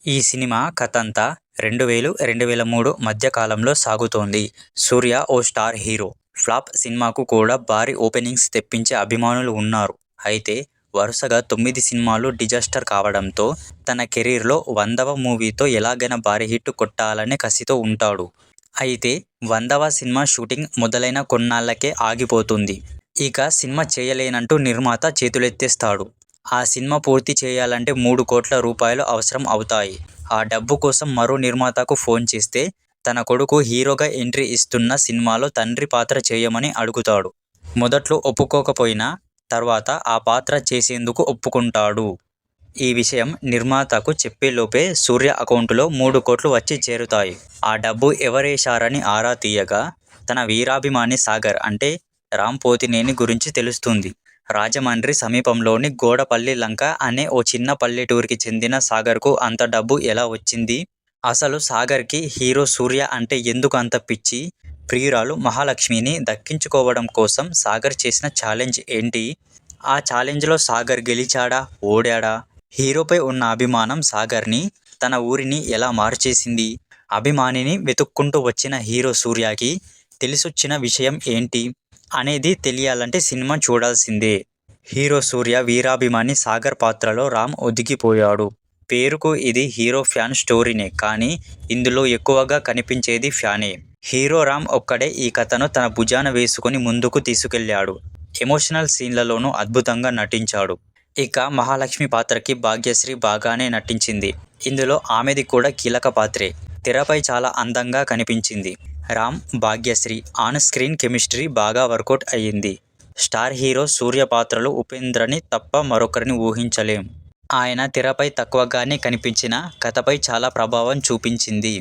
ఈ సినిమా కథంతా 2000, 2003 మధ్య కాలంలో సాగుతోంది. సూర్య ఓ స్టార్ హీరో. ఫ్లాప్ సినిమాకు కూడా భారీ ఓపెనింగ్స్ తెప్పించే అభిమానులు ఉన్నారు. అయితే వరుసగా 9 సినిమాలు డిజాస్టర్ కావడంతో తన కెరీర్లో 100వ మూవీతో ఎలాగైనా భారీ హిట్ కొట్టాలనే కసితో ఉంటాడు. అయితే 100వ సినిమా షూటింగ్ మొదలైన కొన్నాళ్లకే ఆగిపోతుంది. ఇక సినిమా చేయలేనంటూ నిర్మాత చేతులెత్తేస్తాడు. ఆ సినిమా పూర్తి చేయాలంటే 3 కోట్ల రూపాయలు అవసరం అవుతాయి. ఆ డబ్బు కోసం మరో నిర్మాతకు ఫోన్ చేస్తే తన కొడుకు హీరోగా ఎంట్రీ ఇస్తున్న సినిమాలో తండ్రి పాత్ర చేయమని అడుగుతాడు. మొదట్లో ఒప్పుకోకపోయినా తర్వాత ఆ పాత్ర చేసేందుకు ఒప్పుకుంటాడు. ఈ విషయం నిర్మాతకు చెప్పేలోపే సూర్య అకౌంటులో 3 కోట్లు వచ్చి చేరుతాయి. ఆ డబ్బు ఎవరేశారని ఆరా తీయగా తన వీరాభిమాని సాగర్ అంటే రామ్ పోతినేని గురించి తెలుస్తుంది. రాజమండ్రి సమీపంలోని గోడపల్లి లంక అనే ఓ చిన్న పల్లెటూరికి చెందిన సాగర్కు అంత డబ్బు ఎలా వచ్చింది? అసలు సాగర్కి హీరో సూర్య అంటే ఎందుకు అంత పిచ్చి? ప్రియురాలు మహాలక్ష్మిని దక్కించుకోవడం కోసం సాగర్ చేసిన ఛాలెంజ్ ఏంటి? ఆ ఛాలెంజ్లో సాగర్ గెలిచాడా? ఓడాడా? హీరోపై ఉన్న అభిమానం సాగర్ని తన ఊరిని ఎలా మార్చేసింది? అభిమానిని వెతుక్కుంటూ వచ్చిన హీరో సూర్యకి తెలిసొచ్చిన విషయం ఏంటి? అనేది తెలియాలంటే సినిమా చూడాల్సిందే. హీరో సూర్య వీరాభిమాని సాగర్ పాత్రలో రామ్ ఒదిగిపోయాడు. పేరుకు ఇది హీరో ఫ్యాన్ స్టోరీనే కానీ ఇందులో ఎక్కువగా కనిపించేది ఫ్యానే. హీరో రామ్ ఒక్కడే ఈ కథను తన భుజాన వేసుకుని ముందుకు తీసుకెళ్లాడు. ఎమోషనల్ సీన్లలోనూ అద్భుతంగా నటించాడు. ఇక మహాలక్ష్మి పాత్రకి భాగ్యశ్రీ బాగానే నటించింది. ఇందులో ఆమెది కూడా కీలక పాత్రే. తెరపై చాలా అందంగా కనిపించింది. Ram, Bhagyashri on screen chemistry బాగా వర్కౌట్ అయ్యింది. స్టార్ హీరో సూర్య పాత్రలో ఉపేంద్రని తప్ప మరొకరిని ఊహించలేం. ఆయన తెరపై తక్కువగానే కనిపించినా కథపై చాలా ప్రభావం చూపించింది.